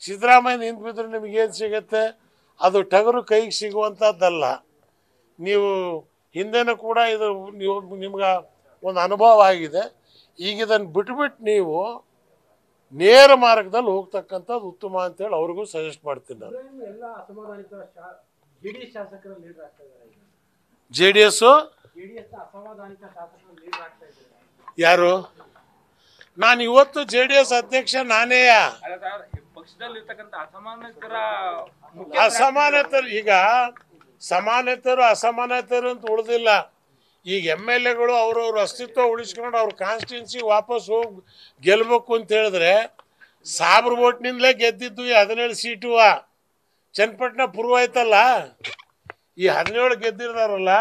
ಸಿದ್ದರಾಮಯ್ಯ ನಿಂತು ಬಿದ್ದರೆ ನಿಮಗೇನು ಸಿಗುತ್ತೆ? ಅದು ಟಗರು ಕೈಗೆ ಸಿಗುವಂಥದ್ದಲ್ಲ. ನೀವು ಹಿಂದೆನೂ ಕೂಡ ಇದು ನಿಮ್ಗೆ ಒಂದು ಅನುಭವ ಆಗಿದೆ. ಈಗ ಇದನ್ನು ಬಿಟ್ಬಿಟ್ಟು ನೀವು ನೇರ ಮಾರ್ಗದಲ್ಲಿ ಹೋಗ್ತಕ್ಕಂಥದ್ದು ಉತ್ತಮ ಅಂತೇಳಿ ಅವ್ರಿಗೂ ಸಜೆಸ್ಟ್ ಮಾಡ್ತೀನಿ ನಾನು. JDS ಯಾರು? ನಾನು ಇವತ್ತು JDS ಅಧ್ಯಕ್ಷ ನಾನೇ. ಅಸಮಾನತರು ಈಗ ಸಮಾನತರು ಅಸಮಾನತರು ಅಂತ ಉಳಿದಿಲ್ಲ. ಈಗ MLAಗಳು ಅವ್ರವ್ರ ಅಸ್ತಿತ್ವ ಉಳಿಸ್ಕೊಂಡು ಅವ್ರ ಕಾನ್ಸ್ಟಿಟ್ಯೂನ್ಸಿ ವಾಪಸ್ ಹೋಗಿ ಗೆಲ್ಬೇಕು ಅಂತ ಹೇಳಿದ್ರೆ ಸಾಬ್ರ ಓಟ್ನಿಂದಲೇ ಗೆದ್ದಿದ್ದು ಈ 17 ಸೀಟು. ಚನ್ನಪಟ್ಟಣ ಪೂರ್ವ ಆಯ್ತಲ್ಲ, ಈ 17 ಗೆದ್ದಿರ್ತಾರಲ್ಲ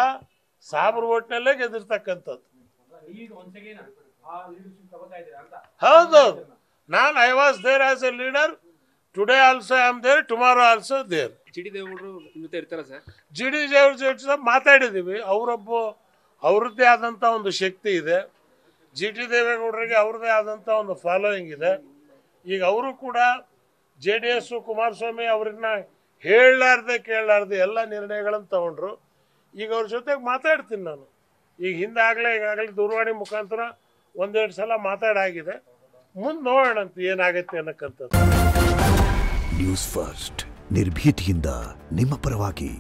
ಸಾಬ್ರ ಓಟ್ನಲ್ಲೇ ಗೆದ್ದಿರ್ತಕ್ಕಂಥದ್ದು. ಹೌದೌದು. ನಾನು I was there as a leader. Today also I am there, tomorrow also there. GD ದೇವೇಗೌಡರು ಇರ್ತಾರ ಸರ್? GD ದೇವೇಗೌಡರು ಮಾತಾಡಿದ್ದೀವಿ. ಅವ್ರದ್ದೇ ಆದಂಥ ಒಂದು ಶಕ್ತಿ ಇದೆ. GD ದೇವೇಗೌಡರಿಗೆ ಅವ್ರದ್ದೇ ಆದಂಥ ಒಂದು ಫಾಲೋಯಿಂಗ್ ಇದೆ. ಈಗ ಅವರು ಕೂಡ JDS ಕುಮಾರಸ್ವಾಮಿ ಅವ್ರನ್ನ ಹೇಳಲಾರ್ದೆ ಕೇಳಲಾರ್ದೆ ಎಲ್ಲ ನಿರ್ಣಯಗಳನ್ನು ತಗೊಂಡ್ರು. ಈಗ ಅವ್ರ ಜೊತೆಗೆ ಮಾತಾಡ್ತೀನಿ ನಾನು. ಈಗ ಈಗಾಗಲೇ ದೂರವಾಣಿ ಮುಖಾಂತರ ಒಂದೆರಡು ಸಲ ಮಾತಾಡಾಗಿದೆ. ಮುಂದೆ ನೋಡೋಣಂತ ಏನಾಗುತ್ತೆ ಅನ್ನಕ್ಕಂಥದ್ದು. ನ್ಯೂಸ್ ಫಸ್ಟ್ ನಿರ್ಭೀತಿಯಿಂದ ನಿಮ್ಮ ಪರವಾಗಿ.